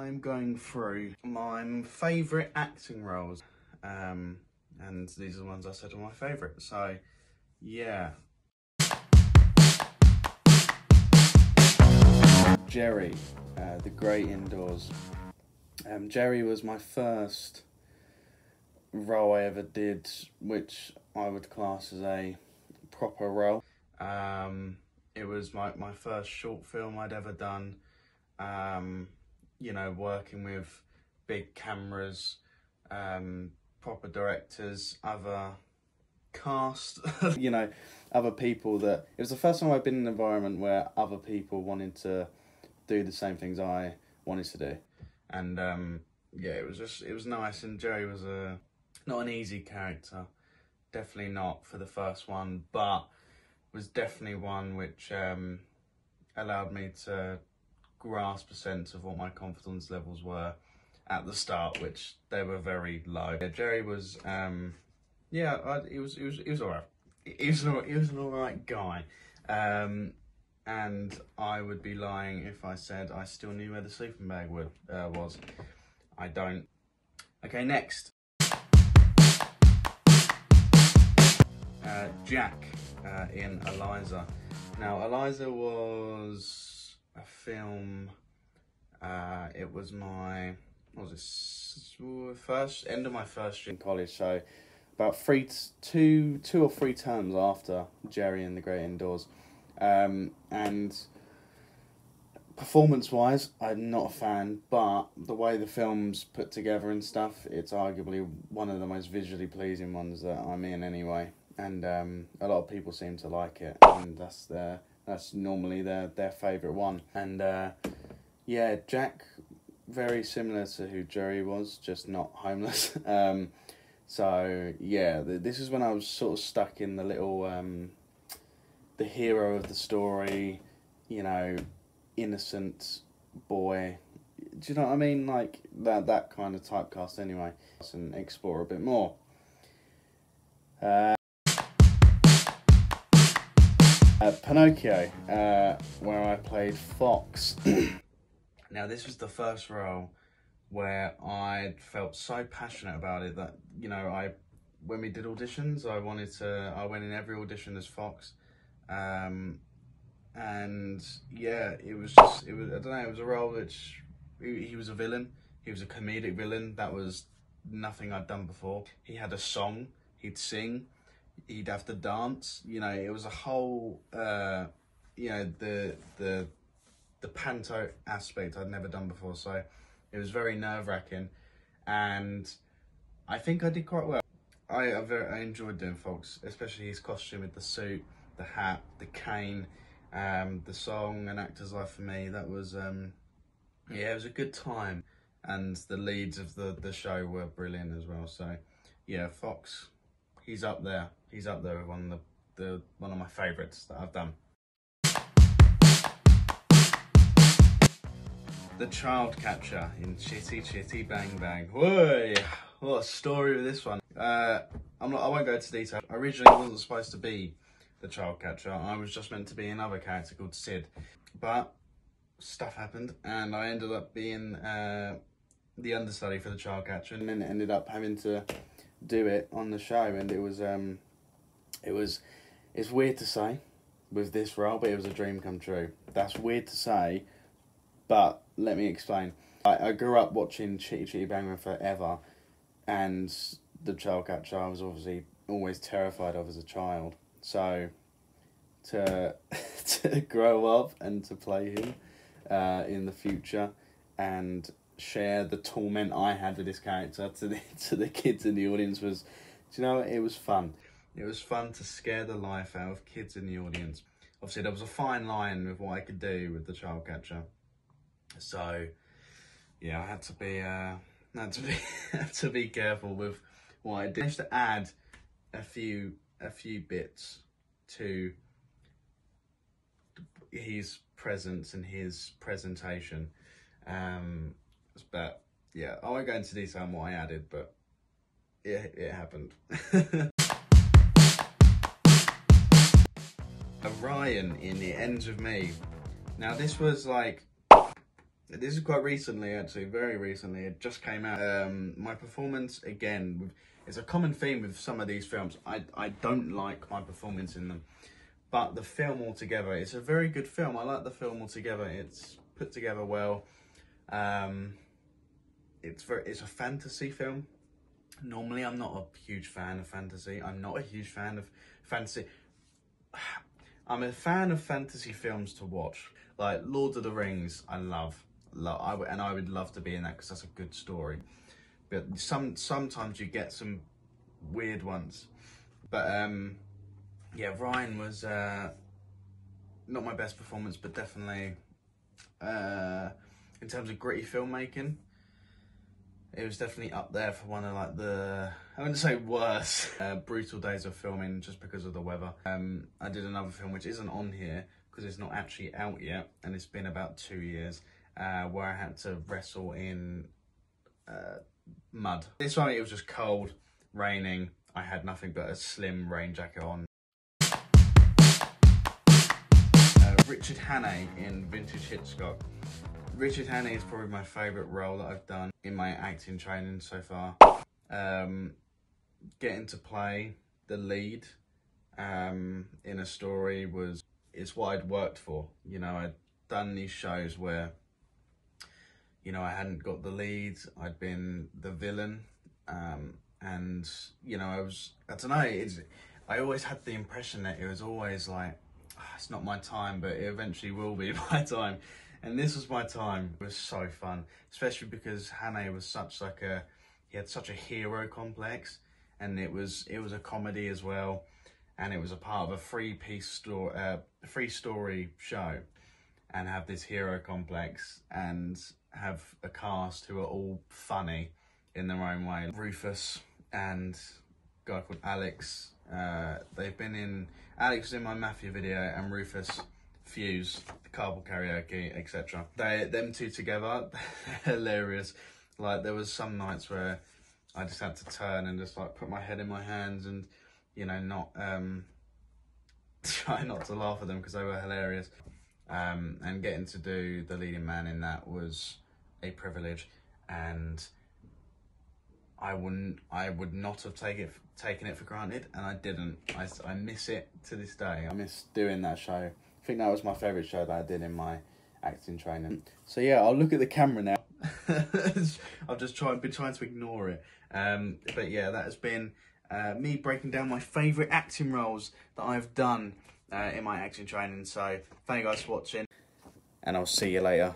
I'm going through my favourite acting roles, and these are the ones I said are my favourite, so yeah. Jerry, The Great Indoors. Jerry was my first role I ever did, which I would class as a proper role. It was my first short film I'd ever done. You know, working with big cameras, proper directors, other cast, you know, other people that... It was the first time I've been in an environment where other people wanted to do the same things I wanted to do. And yeah, it was nice. And Jerry was not an easy character, definitely not for the first one, but was definitely one which allowed me to grasp a sense of what my confidence levels were at the start, which they were very low. Yeah, Jerry was yeah, he was alright. He was an alright guy. And I would be lying if I said I still knew where the sleeping bag was. I don't. Okay, next. Jack in Eliza. Now, Eliza was a film. It was my, what was it, end of my first year in college. So about two or three terms after Jerry and the Great Indoors. And performance-wise, I'm not a fan, but the way the film's put together and stuff, it's arguably one of the most visually pleasing ones that I'm in anyway. And a lot of people seem to like it, and that's normally their favourite one. And yeah, Jack, very similar to who Jerry was, just not homeless. So yeah, this is when I was sort of stuck in the little... the hero of the story, you know, innocent boy. Do you know what I mean? Like that kind of typecast anyway. And explore a bit more. Pinocchio, where I played Fox. Now, this was the first role where I felt so passionate about it that, you know, when we did auditions, I went in every audition as Fox. And yeah, it was I don't know, it was a role which, he was a villain, he was a comedic villain, that was nothing I'd done before. He had a song, he'd sing, he'd have to dance, you know, it was a whole, you know, the panto aspect I'd never done before, so it was very nerve-wracking, and I think I did quite well. I enjoyed doing Fox, especially his costume with the suit, the hat, the cane, the song, An Actor's Life for me. That was, yeah, it was a good time. And the leads of the show were brilliant as well. So, yeah, Fox, he's up there. He's up there with one of my favourites that I've done. The child catcher in Chitty, Chitty, Bang, Bang. Whoa! What a story with this one. I won't go into detail. Originally, I wasn't supposed to be the child catcher. I was just meant to be another character called Sid, but stuff happened and I ended up being the understudy for the child catcher, and then ended up having to do it on the show. And it's weird to say with this role, but it was a dream come true. That's weird to say, but let me explain. I grew up watching Chitty Chitty Bang Bang forever, and the child catcher I was obviously always terrified of as a child. So to grow up and to play him in the future and share the torment I had with this character to the kids in the audience was, do you know, it was fun. It was fun to scare the life out of kids in the audience. Obviously, there was a fine line with what I could do with the child catcher. So yeah, I had to be careful with what I did. I managed to add a few bits to his presence and his presentation, but yeah, I won't go into detail on what I added, but it happened. Ryan in The Ends of Me. Now, this was like This is quite recently, actually, very recently. It just came out. My performance, again, it's a common theme with some of these films. I don't like my performance in them. But the film altogether, it's a very good film. I like the film altogether. It's put together well. It's a fantasy film. Normally, I'm not a huge fan of fantasy. I'm not a huge fan of fantasy. I'm a fan of fantasy films to watch. Like Lord of the Rings, I love. And I would love to be in that because that's a good story. But sometimes you get some weird ones. But yeah, Ryan was not my best performance, but definitely in terms of gritty filmmaking, it was definitely up there for one of like the, I wouldn't say worse, brutal days of filming just because of the weather. I did another film which isn't on here because it's not actually out yet, and it's been about 2 years, where I had to wrestle in mud. This one, it was just cold, raining. I had nothing but a slim rain jacket on. Richard Hannay in Vintage Hitchcock. Richard Hannay is probably my favourite role that I've done in my acting training so far. Getting to play the lead in a story it's what I'd worked for. You know, I'd done these shows where, you know, I hadn't got the lead, I'd been the villain, and, you know, I don't know, I always had the impression that it was always like, it's not my time, but it eventually will be my time. And this was my time. It was so fun, especially because Hannay was he had such a hero complex, and it was a comedy as well, and it was a part of a free story show, and have this hero complex and have a cast who are all funny in their own way. Rufus and a guy called Alex. They've been in, Alex was in my Mafia video, and Rufus, Fuse, Carpool Karaoke, etc. Them two together, they're hilarious. Like, there was some nights where I just had to turn and just like put my head in my hands and, you know, not try not to laugh at them because they were hilarious. And getting to do the leading man in that was a privilege, and I would not have taken it for granted, and I didn't. I miss it to this day. I miss doing that show. I think that was my favourite show that I did in my acting training. So yeah, I'll look at the camera now. I've just been trying to ignore it. But yeah, that has been me breaking down my favourite acting roles that I've done in my acting training. So thank you guys for watching, and I'll see you later.